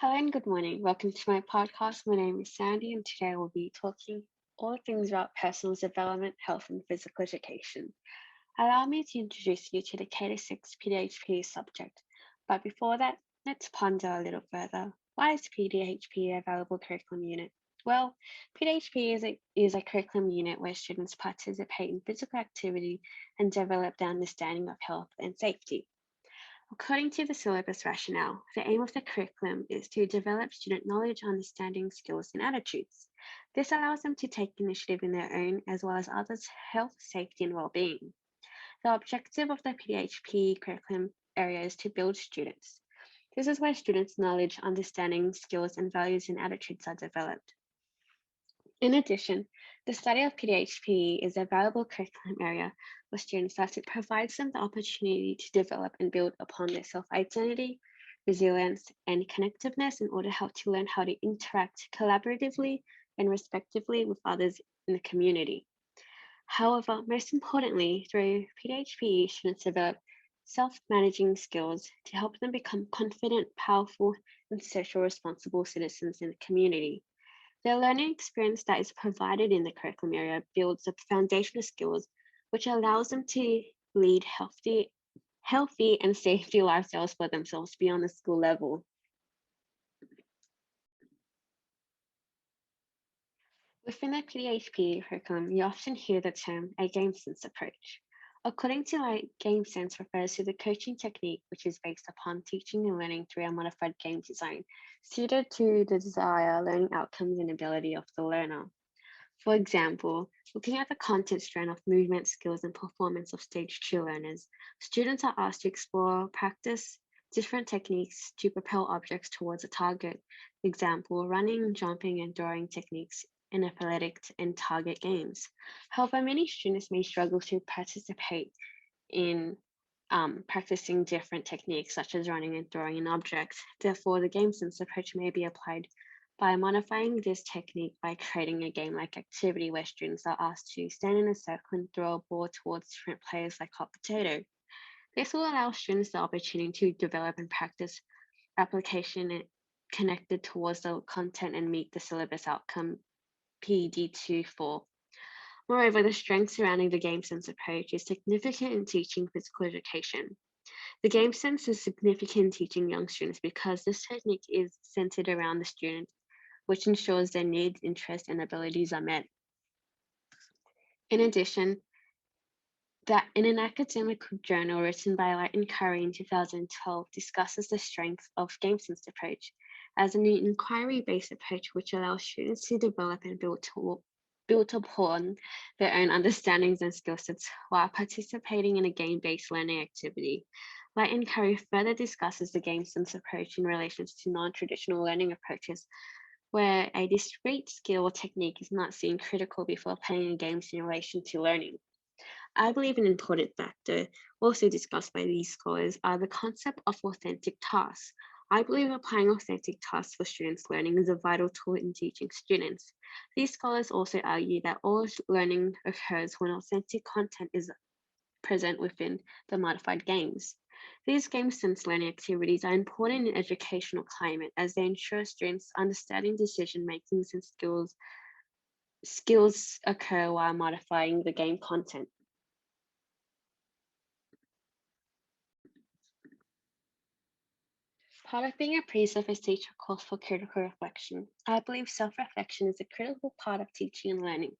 Hello and good morning. Welcome to my podcast. My name is Sandy, and today we'll be talking all things about personal development, health, and physical education. Allow me to introduce you to the K to 6 PDHP subject. But before that, let's ponder a little further. Why is PDHP a valuable curriculum unit? Well, PDHP is a curriculum unit where students participate in physical activity and develop their understanding of health and safety. According to the syllabus rationale, the aim of the curriculum is to develop student knowledge, understanding, skills, and attitudes. This allows them to take initiative in their own as well as others' health, safety, and well-being. The objective of the PDHP curriculum area is to build students. This is where students' knowledge, understanding, skills, and values and attitudes are developed. In addition, the study of PDHP is a valuable curriculum area for students as it provides them the opportunity to develop and build upon their self-identity, resilience, and connectiveness in order to learn how to interact collaboratively and respectively with others in the community. However, most importantly, through PDHP, students develop self-managing skills to help them become confident, powerful, and social responsible citizens in the community. The learning experience that is provided in the curriculum area builds up foundational skills, which allows them to lead healthy and safety lifestyles for themselves beyond the school level. Within the PDHP curriculum, you often hear the term a game sense approach. According to game sense refers to the coaching technique which is based upon teaching and learning through a modified game design, suited to the desired learning outcomes and ability of the learner. For example, looking at the content strand of movement skills and performance of stage 2 learners, students are asked to explore, practice different techniques to propel objects towards a target. Example, running, jumping, and throwing techniques in athletic and target games. However, many students may struggle to participate in practicing different techniques such as running and throwing an object. Therefore, the game sense approach may be applied by modifying this technique by creating a game-like activity where students are asked to stand in a circle and throw a ball towards different players like hot potato. This will allow students the opportunity to develop and practice application connected towards the content and meet the syllabus outcome PD24. Moreover, the strength surrounding the game sense approach is significant in teaching physical education. The game sense is significant in teaching young students because this technique is centered around the student, which ensures their needs, interests, and abilities are met. In addition, that in an academic journal written by Light and Curry in 2012 discusses the strength of game sense approach as an inquiry-based approach which allows students to develop and build upon their own understandings and skill sets while participating in a game-based learning activity. Light and Curry further discusses the game sense approach in relation to non-traditional learning approaches where a discrete skill or technique is not seen critical before playing games in relation to learning. I believe an important factor, also discussed by these scholars, are the concept of authentic tasks. I believe applying authentic tasks for students' learning is a vital tool in teaching students. These scholars also argue that all learning occurs when authentic content is present within the modified games. These game sense learning activities are important in educational climate as they ensure students understanding decision making and skills occur while modifying the game content. Part of being a pre-surface teacher calls for critical reflection. I believe self-reflection is a critical part of teaching and learning.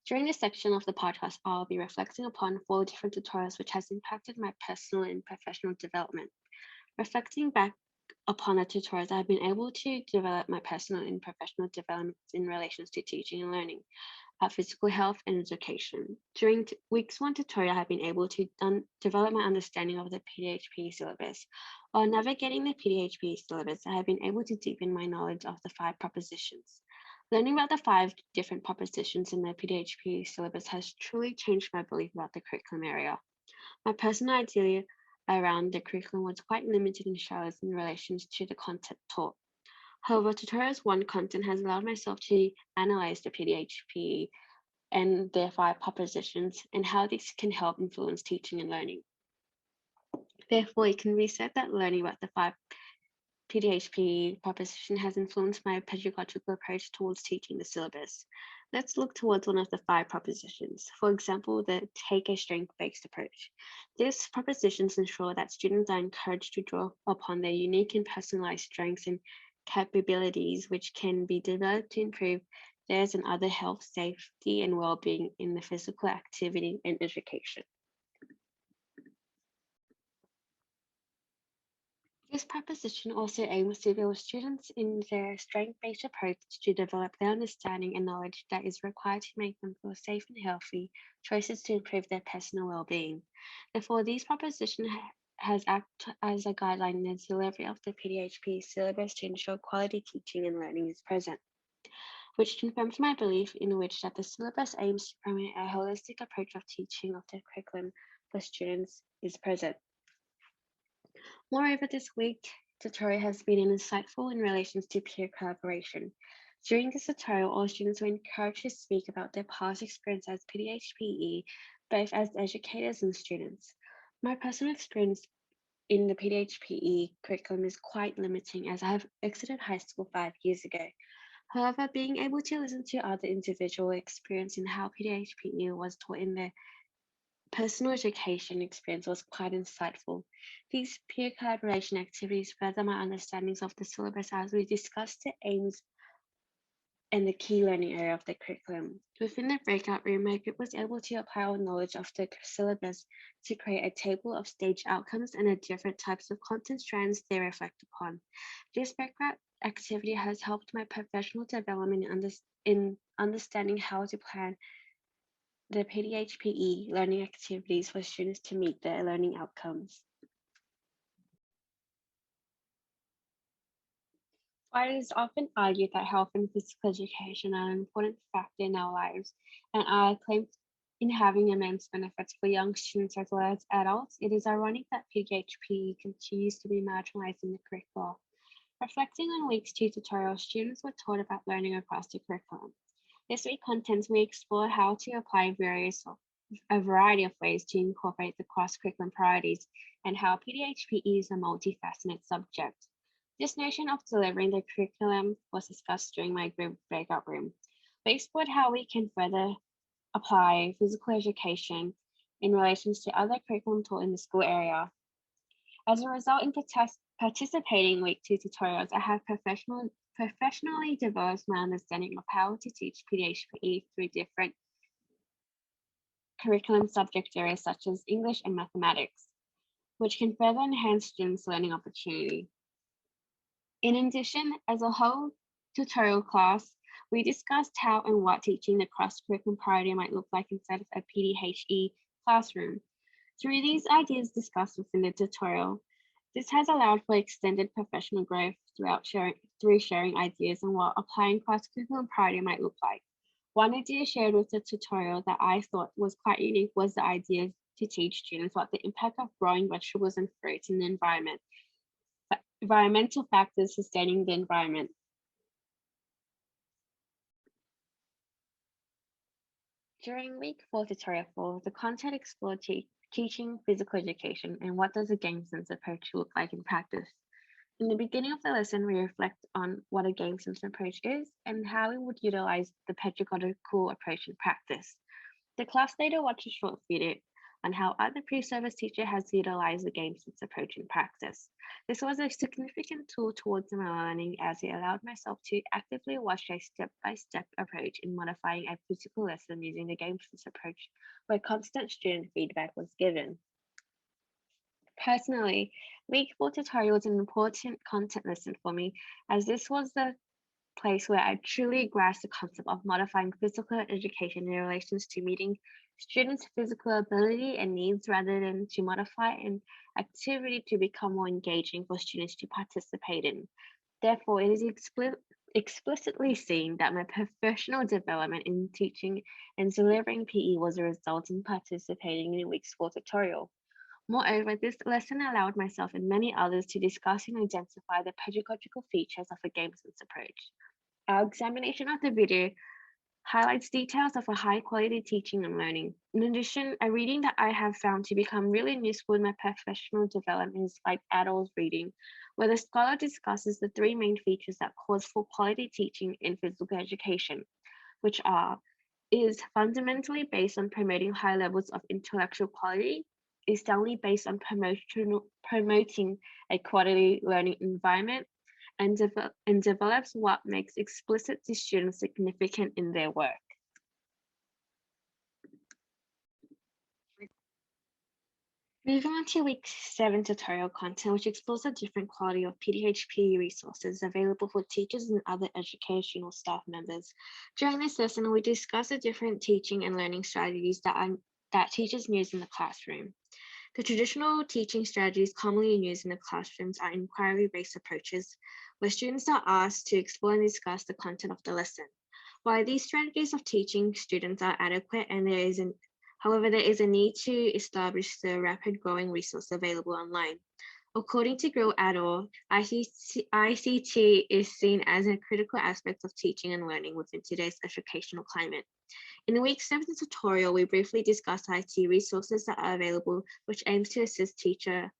During this section of the podcast, I'll be reflecting upon 4 different tutorials which has impacted my personal and professional development. Reflecting back upon the tutorials, I've been able to develop my personal and professional developments in relations to teaching and learning, physical health and education. During week's 1 tutorial, I have been able to develop my understanding of the PDHP syllabus. While navigating the PDHP syllabus, I have been able to deepen my knowledge of the 5 propositions. Learning about the 5 different propositions in the PDHP syllabus has truly changed my belief about the curriculum area. My personal idea around the curriculum was quite limited and shallow in relation to the content taught. However, tutorials 1 content has allowed myself to analyze the PDHP and their 5 propositions and how this can help influence teaching and learning. Therefore, it can be said that learning about the PDHP proposition has influenced my pedagogical approach towards teaching the syllabus. Let's look towards one of the 5 propositions. For example, the take a strength-based approach. These propositions ensure that students are encouraged to draw upon their unique and personalized strengths and capabilities, which can be developed to improve theirs and other health, safety, and well-being in the physical activity and education. This proposition also aims to build students in their strength-based approach to develop their understanding and knowledge that is required to make them feel safe and healthy, choices to improve their personal well-being. Therefore, these proposition has acted as a guideline in the delivery of the PDHP syllabus to ensure quality teaching and learning is present, which confirms my belief in which that the syllabus aims to promote a holistic approach of teaching of the curriculum for students is present. Moreover, this week tutorial has been insightful in relation to peer collaboration. During this tutorial, all students were encouraged to speak about their past experience as PDHPE, both as educators and students. My personal experience in the PDHPE curriculum is quite limiting as I have exited high school 5 years ago. However, being able to listen to other individual experience in how PDHPE was taught in their personal education experience was quite insightful. These peer collaboration activities further my understandings of the syllabus as we discussed the aims and the key learning area of the curriculum. Within the breakout room, my group was able to apply our knowledge of the syllabus to create a table of stage outcomes and the different types of content strands they reflect upon. This breakout activity has helped my professional development in understanding how to plan the PDHPE learning activities for students to meet their learning outcomes. While it is often argued that health and physical education are an important factor in our lives and are claimed in having immense benefits for young students as well as adults, it is ironic that PDHPE continues to be marginalized in the curriculum. Reflecting on week's 2 tutorial, students were taught about learning across the curriculum. This week contents we explore how to apply a variety of ways to incorporate the cross-curriculum priorities and how PDHPE is a multifaceted subject. This notion of delivering the curriculum was discussed during my group breakout room. We explored how we can further apply physical education in relation to other curriculum taught in the school area. As a result, in participating in week 2 tutorials, I have professionally developed my understanding of how to teach PDHPE through different curriculum subject areas such as English and mathematics, which can further enhance students' learning opportunity. In addition, as a whole tutorial class, we discussed how and what teaching the cross-curriculum priority might look like inside of a PDHE classroom. Through these ideas discussed within the tutorial, this has allowed for extended professional growth through sharing ideas on what applying cross-curriculum priority might look like. One idea shared with the tutorial that I thought was quite unique was the idea to teach students what the impact of growing vegetables and fruits in the environment, environmental factors sustaining the environment. During week 4 tutorial 4, the content explored teaching physical education and what does a game sense approach look like in practice. In the beginning of the lesson, we reflect on what a game sense approach is and how we would utilize the pedagogical approach in practice. The class later watched a short video on how other pre-service teacher has utilized the game sense approach in practice. This was a significant tool towards my learning as it allowed myself to actively watch a step-by-step approach in modifying a physical lesson using the game sense approach where constant student feedback was given. Personally, week 4 tutorial was an important content lesson for me as this was the place where I truly grasped the concept of modifying physical education in relations to meeting students' physical ability and needs rather than to modify an activity to become more engaging for students to participate in. Therefore, it is explicitly seen that my professional development in teaching and delivering PE was a result in participating in week's 4 tutorial. Moreover, this lesson allowed myself and many others to discuss and identify the pedagogical features of a game sense approach. Our examination of the video highlights details of a high quality teaching and learning. In addition, a reading that I have found to become really useful in my professional development is like adult reading, where the scholar discusses the three main features that cause for quality teaching in physical education, which are is fundamentally based on promoting high levels of intellectual quality, is solely based on promoting a quality learning environment, and develops what makes explicit to students significant in their work. Moving on to week 7 tutorial content, which explores the different quality of PDHPE resources available for teachers and other educational staff members. During this lesson, we discuss the different teaching and learning strategies that teachers use in the classroom. The traditional teaching strategies commonly used in the classrooms are inquiry-based approaches, where students are asked to explore and discuss the content of the lesson. While these strategies of teaching students are adequate and however, there is a need to establish the rapid growing resource available online. According to Grill et al., ICT is seen as a critical aspect of teaching and learning within today's educational climate. In the week 7 tutorial, we briefly discussed IT resources that are available, which aims to assist teacher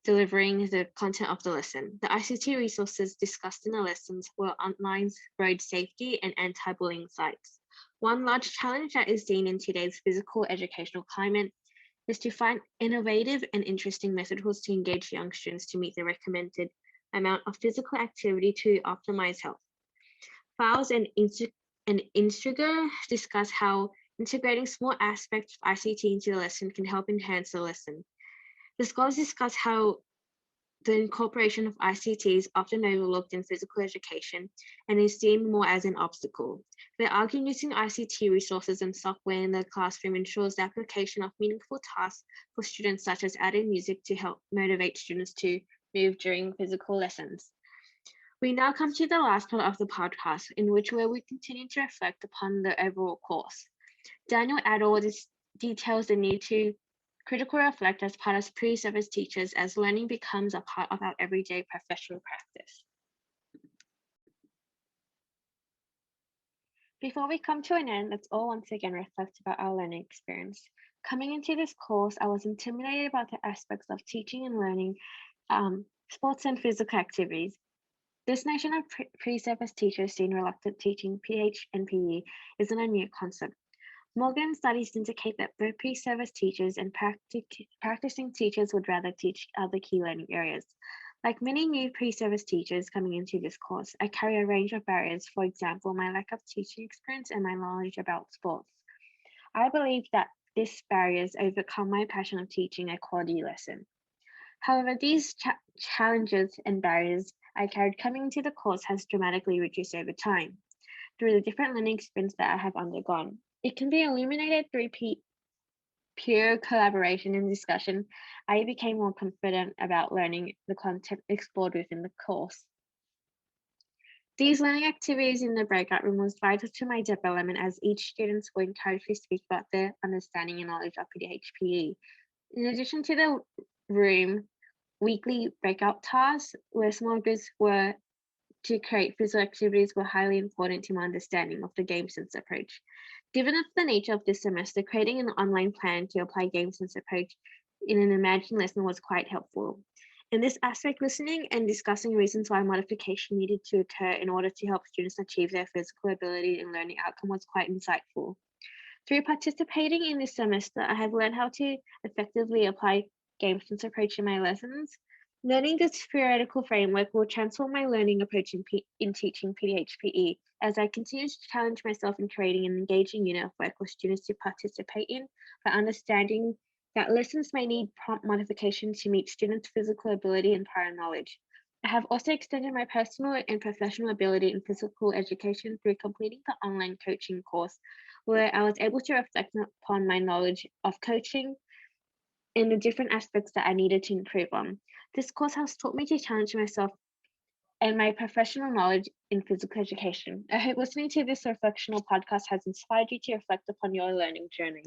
delivering the content of the lesson. The ICT resources discussed in the lessons were online road safety and anti-bullying sites. One large challenge that is seen in today's physical educational climate is to find innovative and interesting methods to engage young students to meet the recommended amount of physical activity to optimize health. Files and Instiger discuss how integrating small aspects of ICT into the lesson can help enhance the lesson. The scholars discuss how the incorporation of ICT is often overlooked in physical education and is seen more as an obstacle. They argue using ICT resources and software in the classroom ensures the application of meaningful tasks for students, such as adding music to help motivate students to move during physical lessons. We now come to the last part of the podcast, in which we continue to reflect upon the overall course. Daniel et al. Details the need to critical reflect as part of pre-service teachers as learning becomes a part of our everyday professional practice. Before we come to an end, let's all once again reflect about our learning experience. Coming into this course, I was intimidated about the aspects of teaching and learning, sports and physical activities. This nation of pre-service teachers seen reluctant teaching PH and PE isn't a new concept. Morgan studies indicate that both pre-service teachers and practicing teachers would rather teach other key learning areas. Like many new pre-service teachers coming into this course, I carry a range of barriers, for example, my lack of teaching experience and my knowledge about sports. I believe that these barriers overcome my passion of teaching a quality lesson. However, these challenges and barriers I carried coming into the course has dramatically reduced over time through the different learning experiences that I have undergone. It can be illuminated through peer collaboration and discussion. I became more confident about learning the content explored within the course. These learning activities in the breakout room was vital to my development as each student was encouraged to speak about their understanding and knowledge of PDHPE. In addition to the room, weekly breakout tasks where small groups were to create physical activities were highly important to my understanding of the game sense approach. Given the nature of this semester, creating an online plan to apply game sense approach in an imagined lesson was quite helpful. In this aspect, listening and discussing reasons why modification needed to occur in order to help students achieve their physical ability and learning outcome was quite insightful. Through participating in this semester, I have learned how to effectively apply game sense approach in my lessons. Learning this theoretical framework will transform my learning approach in teaching PDHPE as I continue to challenge myself in creating an engaging unit of work for students to participate in by understanding that lessons may need prompt modification to meet students' physical ability and prior knowledge. I have also extended my personal and professional ability in physical education through completing the online coaching course, where I was able to reflect upon my knowledge of coaching and the different aspects that I needed to improve on. This course has taught me to challenge myself and my professional knowledge in physical education. I hope listening to this reflectional podcast has inspired you to reflect upon your learning journey.